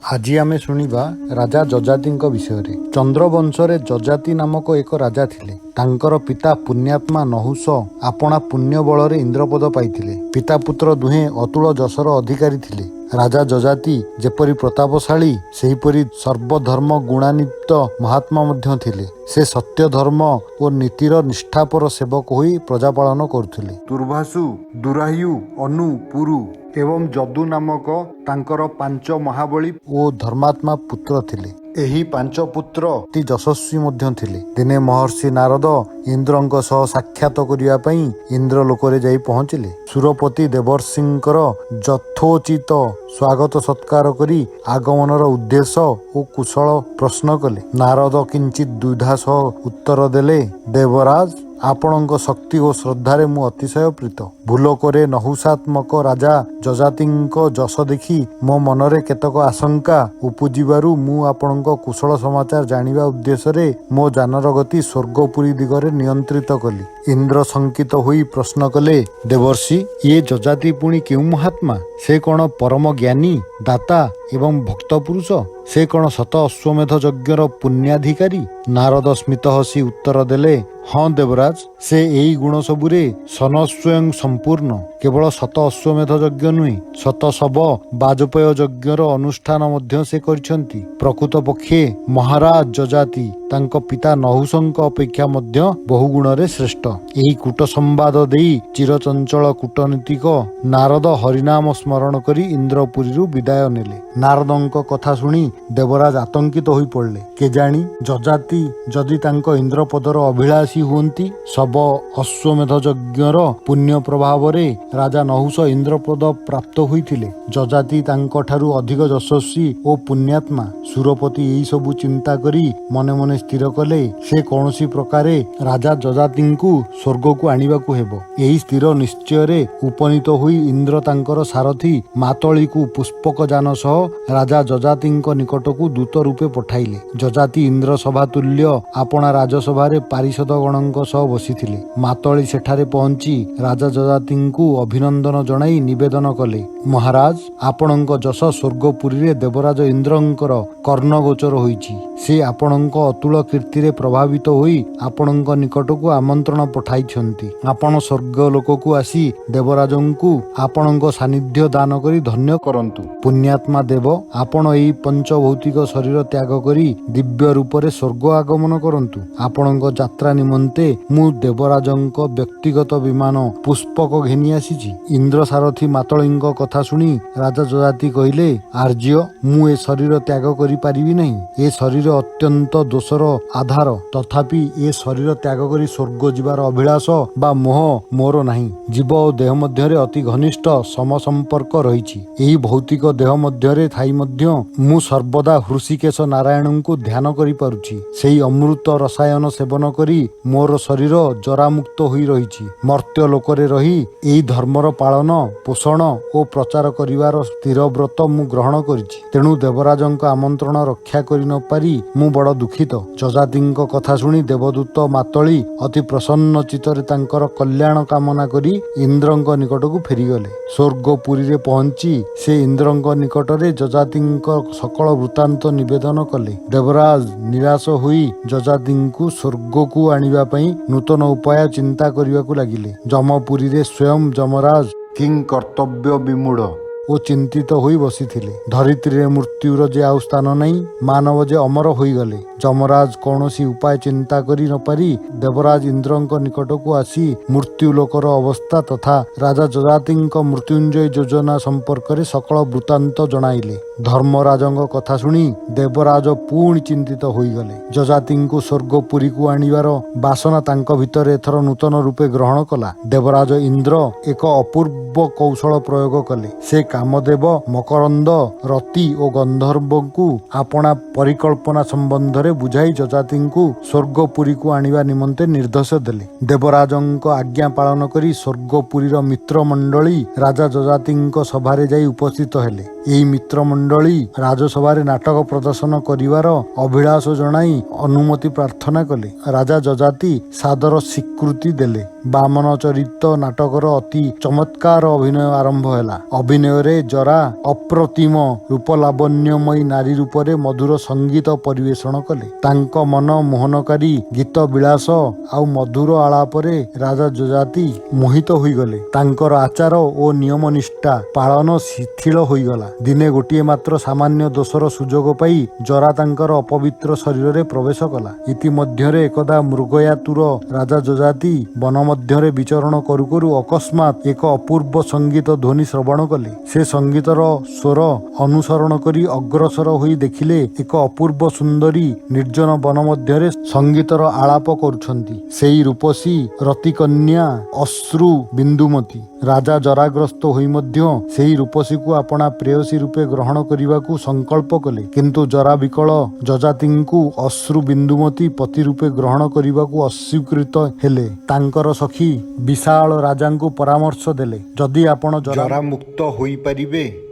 ଆଜି ଆମେ ଶୁଣିବା ରାଜା ଯଯାତିଙ୍କ ବିଷୟରେ। ଚନ୍ଦ୍ରବଂଶରେ ଯଯାତି ନାମକ ଏକ ରାଜା ଥିଲେ। ତାଙ୍କର ପିତା ପୁଣ୍ୟାତ୍ମା ନହୁଷ ଆପଣା ପୁଣ୍ୟ ବଳରେ ଇନ୍ଦ୍ରପଦ ପାଇଥିଲେ। ପିତା ପୁତ୍ର ଦୁହେଁ ଅତୁଳ ଯଶର ଅଧିକାରୀ ଥିଲେ। ରାଜା ଯଯାତି ଯେପରି ପ୍ରତାପଶାଳୀ ସେହିପରି ସର୍ବଧର୍ମ ଗୁଣାନ୍ୱିତ ମହାତ୍ମା ମଧ୍ୟ ଥିଲେ। ସେ ସତ୍ୟ ଧର୍ମ ଓ ନୀତିର ନିଷ୍ଠାପର ସେବକ ହୋଇ ପ୍ରଜାପାଳନ କରୁଥିଲେ। ଦୁର୍ବାସୁ, ଦୁରାୟୁ, ଅନୁ, ପୁରୁ ଏବଂ ଯଦୁ ନାମକ ତାଙ୍କର 5 ମହାବଳୀ ଓ ଧର୍ମାତ୍ମା ପୁତ୍ର ଥିଲେ। ଏହି 5 ପୁତ୍ର ଅତି ଯଶସ୍ୱୀ ମଧ୍ୟ ଥିଲେ। ଦିନେ ମହର୍ଷି ନାରଦ ଇନ୍ଦ୍ରଙ୍କ ସହ ସାକ୍ଷାତ କରିବା ପାଇଁ ଇନ୍ଦ୍ର ଲୋକରେ ଯାଇ ପହଞ୍ଚିଲେ। ସୁରପତି ଦେବର୍ଷିଙ୍କର ଯଥୋଚିତ ସ୍ୱାଗତ ସତ୍କାର କରି ଆଗମନର ଉଦ୍ଦେଶ୍ୟ ଓ କୁଶଳ ପ୍ରଶ୍ନ କଲେ। ନାରଦ କିଞ୍ଚିତ ଦ୍ୱିଧା ସହ ଉତ୍ତର ଦେଲେ, ଦେବରାଜ, ଆପଣଙ୍କ ଶକ୍ତି ଓ ଶ୍ରଦ୍ଧାରେ ମୁଁ ଅତିଶୟ ପ୍ରୀତ। ଭୁଲକରେ ନହୁଷାତ୍ମକ ରାଜା ଯଯାତିଙ୍କ ଯଶ ଦେଖି ମୋ ମନରେ କେତେକ ଆଶଙ୍କା ଉପୁଜିବାରୁ ମୁଁ ଆପଣଙ୍କ କୁଶଳ ସମାଚାର ଜାଣିବା ଉଦ୍ଦେଶ୍ୟରେ ମୋ ଯାନର ଗତି ସ୍ୱର୍ଗପୁରୀ ଦିଗରେ ନିୟନ୍ତ୍ରିତ କଲି। ଇନ୍ଦ୍ର ଶଙ୍କିତ ହୋଇ ପ୍ରଶ୍ନ କଲେ, ଦେବର୍ଷି, ଇଏ ଯଯାତି ପୁଣି କେଉଁ ମହାତ୍ମା? ସେ କ'ଣ ପରମ ଜ୍ଞାନୀ, ଦାତା ଏବଂ ଭକ୍ତ ପୁରୁଷ? ସେ କ'ଣ ଶତ ଅଶ୍ୱମେଧ ଯଜ୍ଞର ପୁଣ୍ୟାଧିକାରୀ? ନାରଦ ସ୍ମିତ ହସି ଉତ୍ତର ଦେଲେ, ହଁ ଦେବରାଜ, ସେ ଏଇ ଗୁଣ ସବୁରେ ସନସ୍ୱୟଂ ସମ୍ପୂର୍ଣ୍ଣ। କେବଳ ଶତ ଅଶ୍ୱମେଧ ଯଜ୍ଞ ନୁହେଁ, ଶତ ଶବ ବାଜପେୟ ଯଜ୍ଞର ଅନୁଷ୍ଠାନ ମଧ୍ୟ ସେ କରିଛନ୍ତି। ପ୍ରକୃତ ପକ୍ଷେ ମହାରାଜ ଯଯାତି ତାଙ୍କ ପିତା ନହୁଷଙ୍କ ଅପେକ୍ଷା ମଧ୍ୟ ବହୁ ଗୁଣରେ ଶ୍ରେଷ୍ଠ। ଏହି କୂଟ ସମ୍ବାଦ ଦେଇ ଚିରଚଞ୍ଚଳ କୂଟନୀତିକ ନାରଦ ହରିନାମ ସ୍ମରଣ କରି ଇନ୍ଦ୍ରପୁରୀରୁ ବିଦାୟ ନେଲେ। ନାରଦଙ୍କ କଥା ଶୁଣି ଦେବରାଜ ଆତଙ୍କିତ ହୋଇ ପଡ଼ିଲେ। କେଜାଣି ଯଯାତି ଯଦି ତାଙ୍କ ଇନ୍ଦ୍ରପଦର ଅଭିଳାଷୀ ହୁଅନ୍ତି? ଶବ ଅଶ୍ୱମେଧ ଯଜ୍ଞର ପୁଣ୍ୟ ପ୍ରଭାବରେ ରାଜା ନହୁଷ ଇନ୍ଦ୍ରପଦ ପ୍ରାପ୍ତ ହୋଇଥିଲେ। ଯଯାତି ତାଙ୍କଠାରୁ ଅଧିକ ଯଶସ୍ୱୀ ଓ ପୁଣ୍ୟାତ୍ମା। ସୁରପତି ଏହି ସବୁ ଚିନ୍ତା କରି ମନେ ମନେ ସ୍ଥିର କଲେ, ସେ କୌଣସି ପ୍ରକାରେ ରାଜା ଯଯାତିଙ୍କୁ ସ୍ୱର୍ଗକୁ ଆଣିବାକୁ ହେବ। ଏହି ସ୍ଥିର ନିଶ୍ଚୟରେ ଉପନୀତ ହୋଇ ଇନ୍ଦ୍ର ତାଙ୍କର ସାରଥୀ ମାତଳିକୁ ପୁଷ୍ପକ ଯାନ ସହ ରାଜା ଯଯାତିଙ୍କ ନିକଟକୁ ଦୂତ ରୂପେ ପଠାଇଲେ। ଯଯାତି ଇନ୍ଦ୍ର ସଭା ତୁଲ୍ୟ ଆପଣା ରାଜସଭାରେ ପାରିଷଦ ଗଣଙ୍କ ସହ ବସିଥିଲେ। ମାତଳି ସେଠାରେ ପହଞ୍ଚି ରାଜା ଯଯାତିଙ୍କୁ ଅଭିନନ୍ଦନ ଜଣାଇ ନିବେଦନ କଲେ, ମହାରାଜ, ଆପଣଙ୍କ ଯଶ ସ୍ୱର୍ଗପୁରୀରେ ଦେବରାଜ ଇନ୍ଦ୍ରଙ୍କର କର୍ଣ୍ଣଗୋଚର ହୋଇଛି। ସେ ଆପଣଙ୍କ ଅତୁଳ କୀର୍ତ୍ତିରେ ପ୍ରଭାବିତ ହୋଇ ଆପଣଙ୍କ ନିକଟକୁ ଆମନ୍ତ୍ରଣ ପଠାଇଛନ୍ତି। ଆପଣ ସ୍ୱର୍ଗ ଲୋକକୁ ଆସି ଦେବରାଜଙ୍କୁ ଆପଣଙ୍କ ସାନ୍ନିଧ୍ୟ ଦାନ କରି ଧନ୍ୟ କରନ୍ତୁ। ପୁଣ୍ୟାତ୍ମା ଦେବ, ଆପଣ ଏହି ପଞ୍ଚଭୌତିକ ଶରୀର ତ୍ୟାଗ କରି ଦିବ୍ୟ ରୂପରେ ସ୍ୱର୍ଗ ଆଗମନ କରନ୍ତୁ। ଆପଣଙ୍କ ଯାତ୍ରା ନିମନ୍ତେ ମୁଁ ଦେବରାଜଙ୍କ ବ୍ୟକ୍ତିଗତ ବିମାନ ପୁଷ୍ପକ ଘେନି ଆସିଛି। ଇନ୍ଦ୍ର ସାରଥୀ ମାତଳିଙ୍କ କଥା ଶୁଣି ରାଜା ଯଯାତି କହିଲେ, ଆର୍ଯ୍ୟ, ମୁଁ ଏ ଶରୀର ତ୍ୟାଗ କରିପାରିବି ନାହିଁ। ଏ ଶରୀର ଅତ୍ୟନ୍ତ ଦୋଷର ଆଧାର। ତଥାପି ଏ ଶରୀର ତ୍ୟାଗ କରି ସ୍ୱର୍ଗ ଯିବାର ଅଭିଳାଷ ବା ମୋହ ମୋର ନାହିଁ। ଜୀବ ଓ ଦେହ ମଧ୍ୟରେ ଅତି ଘନିଷ୍ଠ ସମସମ୍ପର୍କ ରହିଛି। ଏହି ଭୌତିକ ଦେହ ମଧ୍ୟରେ ଥାଇ ମଧ୍ୟ ମୁଁ ସର୍ବଦା ହୃଷିକେଶ ନାରାୟଣଙ୍କୁ ଧ୍ୟାନ କରିପାରୁଛି। ସେହି ଅମୃତ ରସାୟନ ସେବନ କରି ମୋର ଶରୀର ଜରାମୁକ୍ତ ହୋଇ ରହିଛି। ମର୍ତ୍ତ୍ୟ ଲୋକରେ ରହି ଏହି ଧର୍ମର ପାଳନ, ପୋଷଣ ଓ ପ୍ରଚାର କରିବାର ସ୍ଥିର ବ୍ରତ ମୁଁ ଗ୍ରହଣ କରିଛି। ତେଣୁ ଦେବରାଜଙ୍କ ଆମନ୍ତ୍ରଣ ରକ୍ଷା କରି ନ ପାରି ମୁଁ ବଡ଼ ଦୁଃଖିତ। ଯଯାତିଙ୍କ କଥା ଶୁଣି ଦେବଦୂତ ମାତଳି ଅତି ପ୍ରସନ୍ନ ଚିତ୍ତରେ ତାଙ୍କର କଲ୍ୟାଣ କାମନା କରି ଇନ୍ଦ୍ରଙ୍କ ନିକଟକୁ ଫେରିଗଲେ। ସ୍ୱର୍ଗପୁରୀରେ ପହଞ୍ଚି ସେ ଇନ୍ଦ୍ରଙ୍କ ନିକଟରେ ଯଯାତିଙ୍କ ସକଳ ବୃତ୍ତାନ୍ତ ନିବେଦନ କଲେ। ଦେବରାଜ ନିରାଶ ହୋଇ ଯଯାତିଙ୍କୁ ସ୍ୱର୍ଗକୁ ଆଣିବା ପାଇଁ ନୂତନ ଉପାୟ ଚିନ୍ତା କରିବାକୁ ଲାଗିଲେ। ଯମପୁରୀରେ ସ୍ୱୟଂ ଯମରାଜ କିଂ କର୍ତ୍ତବ୍ୟ ବିମୂଢ଼ ଓ ଚିନ୍ତିତ ହୋଇ ବସିଥିଲେ। ଧରିତ୍ରୀରେ ମୃତ୍ୟୁର ଯେ ଆଉ ସ୍ଥାନ ନାହିଁ, ମାନବ ଯେ ଅମର ହୋଇଗଲେ। ଯମରାଜ କୌଣସି ଉପାୟ ଚିନ୍ତା କରି ନ ପାରି ଦେବରାଜ ଇନ୍ଦ୍ରଙ୍କ ନିକଟକୁ ଆସି ମୃତ୍ୟୁ ଲୋକର ଅବସ୍ଥା ତଥା ରାଜା ଯଯାତିଙ୍କ ମୃତ୍ୟୁଞ୍ଜୟ ଯୋଜନା ସମ୍ପର୍କରେ ସକଳ ବୃତ୍ତାନ୍ତ ଜଣାଇଲେ। ଧର୍ମରାଜଙ୍କ କଥା ଶୁଣି ଦେବରାଜ ପୁଣି ଚିନ୍ତିତ ହୋଇଗଲେ। ଯଯାତିଙ୍କୁ ସ୍ୱର୍ଗପୁରୀକୁ ଆଣିବାର ବାସନା ତାଙ୍କ ଭିତରେ ଏଥର ନୂତନ ରୂପେ ଗ୍ରହଣ କଲା। ଦେବରାଜ ଇନ୍ଦ୍ର ଏକ ଅପୂର୍ବ କୌଶଳ ପ୍ରୟୋଗ କଲେ। ସେ କାମଦେବ, ମକରନ୍ଦ, ରତି ଓ ଗନ୍ଧର୍ବଙ୍କୁ ଆପଣା ପରିକଳ୍ପନା ସମ୍ବନ୍ଧରେ ବୁଝାଇ ଯଯାତିଙ୍କୁ ସ୍ୱର୍ଗପୁରୀକୁ ଆଣିବା ନିମନ୍ତେ ନିର୍ଦ୍ଦେଶ ଦେଲେ। ଦେବରାଜଙ୍କ ଆଜ୍ଞା ପାଳନ କରି ସ୍ୱର୍ଗପୁରୀର ମିତ୍ରମଣ୍ଡଳୀ ରାଜା ଯଯାତିଙ୍କ ସଭାରେ ଯାଇ ଉପସ୍ଥିତ ହେଲେ। ଏହି ମିତ୍ରମଣ୍ଡଳୀ ରାଜସଭାରେ ନାଟକ ପ୍ରଦର୍ଶନ କରିବାର ଅଭିଳାଷ ଜଣାଇ ଅନୁମତି ପ୍ରାର୍ଥନା କଲେ। ରାଜା ଯଯାତି ସାଦର ସ୍ୱୀକୃତି ଦେଲେ। ବାମନ ଚରିତ ନାଟକର ଅତି ଚମତ୍କାର ଅଭିନୟ ଆରମ୍ଭ ହେଲା। ଅଭିନୟରେ ଜରା ଅପ୍ରତିମ ରୂପଲାବଣ୍ୟମୟୀ ନାରୀ ରୂପରେ ମଧୁର ସଙ୍ଗୀତ ପରିବେଷଣ କଲେ। ତାଙ୍କ ମନ ମୋହନକାରୀ ଗୀତ ବିଳାସ ଆଉ ମଧୁର ଆଳାପରେ ରାଜା ଯଯାତି ମୋହିତ ହୋଇଗଲେ। ତାଙ୍କର ଆଚାର ଓ ନିୟମ ନିଷ୍ଠା ପାଳନ ଶିଥିଳ ହୋଇଗଲା। ଦିନେ ଗୋଟିଏ ମାତ୍ର ସାମାନ୍ୟ ଦୋଷର ସୁଯୋଗ ପାଇ ଜରା ତାଙ୍କର ଅପବିତ୍ର ଶରୀରରେ ପ୍ରବେଶ କଲା। ଇତିମଧ୍ୟରେ ଏକଦା ମୃଗୟାତୁର ରାଜା ଯଯାତି ବନ ମଧ୍ୟରେ ବିଚରଣ କରୁ କରୁ ଅକସ୍ମାତ୍ ଏକ ଅପୂର୍ବ ସଙ୍ଗୀତ ଧ୍ୱନି ଶ୍ରବଣ କଲେ। ସେ ସଙ୍ଗୀତର ସ୍ୱର ଅନୁସରଣ କରି ଅଗ୍ରସର ହୋଇ ଦେଖିଲେ ଏକ ଅପୂର୍ବ ସୁନ୍ଦରୀ ନିର୍ଜନ ବନ ମଧ୍ୟରେ ସଙ୍ଗୀତର ଆଳାପ କରୁଛନ୍ତି। ସେଇ ରୂପସୀ ରତିକନ୍ୟା ଅଶ୍ରୁ ବିନ୍ଦୁମତୀ। ରାଜା ଜରାଗ୍ରସ୍ତ ହୋଇ ମଧ୍ୟ ସେହି ରୂପସୀକୁ ଆପଣା ପ୍ରେୟସୀ ରୂପେ ଗ୍ରହଣ କରିବାକୁ ସଂକଳ୍ପ କଲେ। କିନ୍ତୁ ଜରା ବିକଳ ଯଯାତିଙ୍କୁ ଅଶ୍ରୁ ବିନ୍ଦୁମତୀ ପତି ରୂପେ ଗ୍ରହଣ କରିବାକୁ ଅସ୍ୱୀକୃତ ହେଲେ। ତାଙ୍କର ସଖୀ ବିଶାଳ ରାଜାଙ୍କୁ ପରାମର୍ଶ ଦେଲେ, ଯଦି ଆପଣ ଜରାମୁକ୍ତ ହୋଇପାରିବେ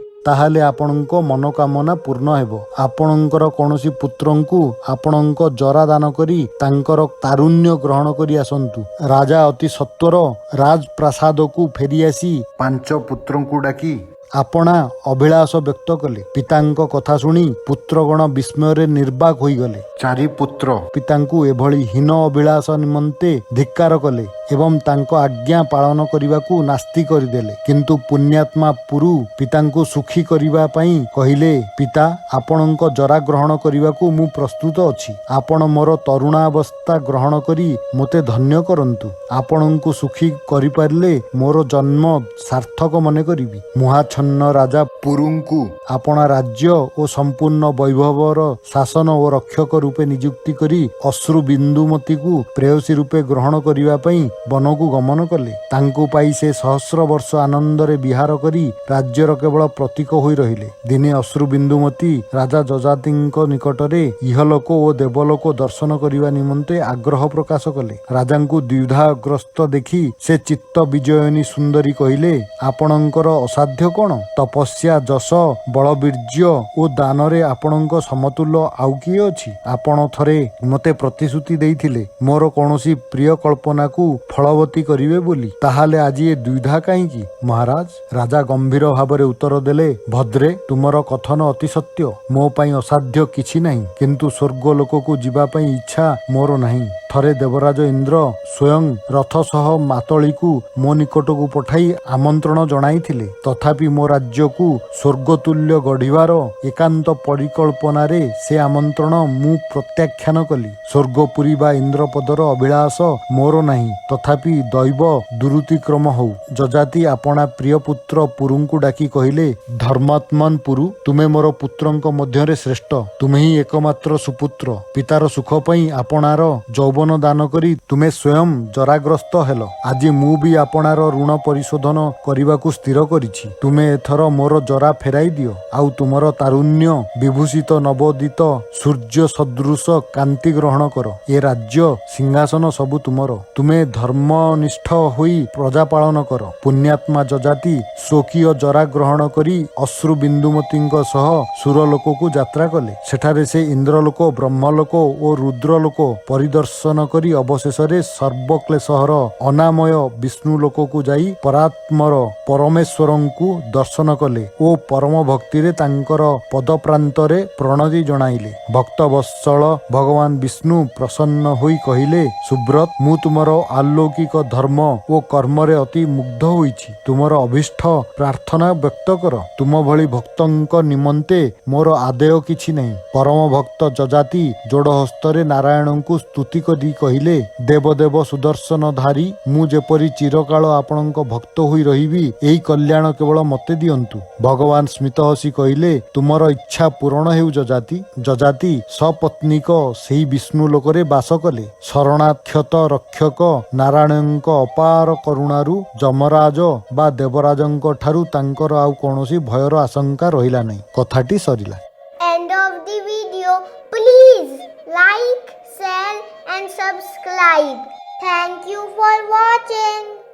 ତାହେଲେ ଆପଣଙ୍କ ମନୋକାମନା ପୂର୍ଣ୍ଣ ହେବ। ଆପଣଙ୍କର କୌଣସି ପୁତ୍ରଙ୍କୁ ଆପଣଙ୍କ ଜରା ଦାନ କରି ତାଙ୍କର ତାରୁଣ୍ୟ ଗ୍ରହଣ କରି ଆସନ୍ତୁ। ରାଜା ଅତି ସତ୍ୱର ରାଜପ୍ରାସାଦକୁ ଫେରିଆସି 5 ପୁତ୍ରଙ୍କୁ ଡାକି ଆପଣା ଅଭିଳାଷ ବ୍ୟକ୍ତ କଲେ। ପିତାଙ୍କ କଥା ଶୁଣି ପୁତ୍ରଗଣ ବିସ୍ମୟରେ ନିର୍ବାକ ହୋଇଗଲେ। 4 ପୁତ୍ର ପିତାଙ୍କୁ ଏଭଳି ହୀନ ଅଭିଳାଷ ନିମନ୍ତେ ଧିକ୍କାର କଲେ ଏବଂ ତାଙ୍କ ଆଜ୍ଞା ପାଳନ କରିବାକୁ ନାସ୍ତି କରିଦେଲେ। କିନ୍ତୁ ପୁଣ୍ୟାତ୍ମା ପୁରୁ ପିତାଙ୍କୁ ସୁଖୀ କରିବା ପାଇଁ କହିଲେ, ପିତା, ଆପଣଙ୍କ ଜରା ଗ୍ରହଣ କରିବାକୁ ମୁଁ ପ୍ରସ୍ତୁତ ଅଛି। ଆପଣ ମୋର ତରୁଣାବସ୍ଥା ଗ୍ରହଣ କରି ମୋତେ ଧନ୍ୟ କରନ୍ତୁ। ଆପଣଙ୍କୁ ସୁଖୀ କରିପାରିଲେ ମୋର ଜନ୍ମ ସାର୍ଥକ ମନେ କରିବି। ମୁହାଚ୍ଛନ୍ନ ରାଜା ପୁରୁଙ୍କୁ ଆପଣା ରାଜ୍ୟ ଓ ସମ୍ପୂର୍ଣ୍ଣ ବୈଭବର ଶାସନ ଓ ରକ୍ଷକ ରୂପେ ନିଯୁକ୍ତି କରି ଅଶ୍ରୁ ବିନ୍ଦୁମତୀକୁ ପ୍ରେୟସୀ ରୂପେ ଗ୍ରହଣ କରିବା ପାଇଁ ବନକୁ ଗମନ କଲେ। ତାଙ୍କୁ ପାଇ ସେ ସହସ୍ର ବର୍ଷ ଆନନ୍ଦରେ ବିହାର କରି ରାଜ୍ୟର କେବଳ ପ୍ରତୀକ ହୋଇ ରହିଲେ। ଦିନେ ଅଶ୍ରୁ ବିନ୍ଦୁମତୀ ରାଜା ଯଯାତିଙ୍କ ନିକଟରେ ଇହଲୋକ ଓ ଦେବଲୋକ ଦର୍ଶନ କରିବା ନିମନ୍ତେ ଆଗ୍ରହ ପ୍ରକାଶ କଲେ। ରାଜାଙ୍କୁ ଦ୍ୱିଧାଗ୍ରସ୍ତ ଦେଖି ସେ ଚିତ୍ତ ବିଜୟିନୀ ସୁନ୍ଦରୀ କହିଲେ, ଆପଣଙ୍କର ଅସାଧ୍ୟ କଣ? ତପସ୍ୟା, ଯଶ, ବଳବୀର୍ଯ୍ୟ ଓ ଦାନରେ ଆପଣଙ୍କ ସମତୁଲ୍ୟ ଆଉ କିଏ ଅଛି? ଆପଣ ଥରେ ମୋତେ ପ୍ରତିଶ୍ରୁତି ଦେଇଥିଲେ ମୋର କୌଣସି ପ୍ରିୟ କଳ୍ପନାକୁ ଫଳବତୀ କରିବେ ବୋଲି। ତାହେଲେ ଆଜି ଏ ଦ୍ୱିଧା କାହିଁକି? ମହାରାଜ, ରାଜା ଗମ୍ଭୀର ଭାବରେ ଉତ୍ତର ଦେଲେ, ଭଦ୍ରେ, ତୁମର କଥନ ଅତି ସତ୍ୟ। ମୋ ପାଇଁ ଅସାଧ୍ୟ କିଛି ନାହିଁ। କିନ୍ତୁ ସ୍ୱର୍ଗ ଲୋକକୁ ଯିବା ପାଇଁ ଇଚ୍ଛା ମୋର ନାହିଁ। ଥରେ ଦେବରାଜ ଇନ୍ଦ୍ର ସ୍ୱୟଂ ରଥ ସହ ମାତଳିକୁ ମୋ ନିକଟକୁ ପଠାଇ ଆମନ୍ତ୍ରଣ ଜଣାଇଥିଲେ। ତଥାପି ମୋ ରାଜ୍ୟକୁ ସ୍ୱର୍ଗତୁଲ୍ୟ ଗଢ଼ିବାର ଏକାନ୍ତ ପରିକଳ୍ପନାରେ ସେ ଆମନ୍ତ୍ରଣ ମୁଁ ପ୍ରତ୍ୟାଖ୍ୟାନ କଲି। ସ୍ୱର୍ଗପୁରୀ ବା ଇନ୍ଦ୍ରପଦର ଅଭିଳାଷ ମୋର ନାହିଁ। ତଥାପି ଦୈବ ଦୁରୁତିକ୍ରମ ହଉ। ଯଯାତି ଆପଣା ପ୍ରିୟ ପୁତ୍ର ପୁରୁଙ୍କୁ ଡାକି କହିଲେ, ଧର୍ମାତ୍ମନ୍ ପୁରୁ, ତୁମେ ମୋର ପୁତ୍ରଙ୍କ ମଧ୍ୟରେ ଶ୍ରେଷ୍ଠ। ତୁମେ ହିଁ ଏକମାତ୍ର ସୁପୁତ୍ର। ପିତାର ସୁଖ ପାଇଁ ଆପଣାର ଯୌବନ ଦାନ କରି ତୁମେ ସ୍ୱୟଂ ଜରାଗ୍ରସ୍ତ ହେଲ। ଆଜି ମୁଁ ବି ଆପଣାର ଋଣ ପରିଶୋଧନ କରିବାକୁ ସ୍ଥିର କରିଛି। ତୁମେ ଏଥର ମୋର ଜରା ଫେରାଇ ଦିଅ, ଆଉ ତୁମର ତାରୁଣ୍ୟ ବିଭୂଷିତ ନବୋଦିତ ସୂର୍ଯ୍ୟ ସଦୃଶ କାନ୍ତି ଗ୍ରହଣ କର। ଏ ରାଜ୍ୟ ସିଂହାସନ ସବୁ ତୁମର। ତୁମେ ଧର୍ମନିଷ୍ଠ ହୋଇ ପ୍ରଜା ପାଳନ କର। ପୁଣ୍ୟାତ୍ମା ଯଯାତି ସ୍ୱକୀୟ ଜରା ଗ୍ରହଣ କରି ଅଶ୍ରୁ ବିନ୍ଦୁମତୀଙ୍କ ସହ ସୁରଲୋକକୁ ଯାତ୍ରା କଲେ। ସେଠାରେ ସେ ଇନ୍ଦ୍ରଲୋକ, ବ୍ରହ୍ମଲୋକ ଓ ରୁଦ୍ରଲୋକ ପରିଦର୍ଶନ କରି ଅବଶେଷରେ ସର୍ବକ୍ଲେଶହର ଅନାମୟ ବିଷ୍ଣୁ ଲୋକକୁ ଯାଇ ପରାତ୍ମର ପରମେଶ୍ୱରଙ୍କୁ ଦର୍ଶନ କଲେ ଓ ପରମ ଭକ୍ତିରେ ତାଙ୍କର ପଦପ୍ରାନ୍ତରେ ପ୍ରଣତି ଜଣାଇଲେ। ଭକ୍ତବତ୍ସଳ ଭଗବାନ ବିଷ୍ଣୁ ପ୍ରସନ୍ନ ହୋଇ କହିଲେ, ସୁବ୍ରତ, ମୁଁ ତୁମର ଆଲୌକିକ ଧର୍ମ ଓ କର୍ମରେ ଅତି ମୁଗ୍ଧ ହୋଇଛି। ତୁମର ଅଭୀଷ୍ଟ ପ୍ରାର୍ଥନା ବ୍ୟକ୍ତ କର। ତୁମ ଭଳି ଭକ୍ତଙ୍କ ନିମନ୍ତେ ମୋର ଆଦେୟ କିଛି ନାହିଁ। ପରମ ଭକ୍ତ ଯଯାତି ଯୋଡ଼ ହସ୍ତରେ ନାରାୟଣଙ୍କୁ ସ୍ତୁତି କରି କହିଲେ, ଦେବଦେବ ସୁଦର୍ଶନଧାରୀ, ମୁଁ ଯେପରି ଚିରକାଳ ଆପଣଙ୍କ ଭକ୍ତ ହୋଇ ରହିବି, ଏହି କଲ୍ୟାଣ କେବଳ ମୋତେ ଦିଅନ୍ତୁ। ଭଗବାନ ସ୍ମିତ ହସି କହିଲେ, ତୁମର ଇଚ୍ଛା ପୂରଣ ହେଉ ଯଯାତି। ଯଯାତି ସପତ୍ନୀକ ସେହି ବିଷ୍ଣୁ ଲୋକରେ ବାସ କଲେ। ଶରଣାକ୍ଷତ ରକ୍ଷକ ନାରାୟଣଙ୍କ ଅପାର କରୁଣାରୁ ଯମରାଜ ବା ଦେବରାଜଙ୍କ ଠାରୁ ତାଙ୍କର ଆଉ କୌଣସି ଭୟର ଆଶଙ୍କା ରହିଲା ନାହିଁ। କଥାଟି ସରିଲା। End of the video. Please like, share and subscribe. Thank you for watching.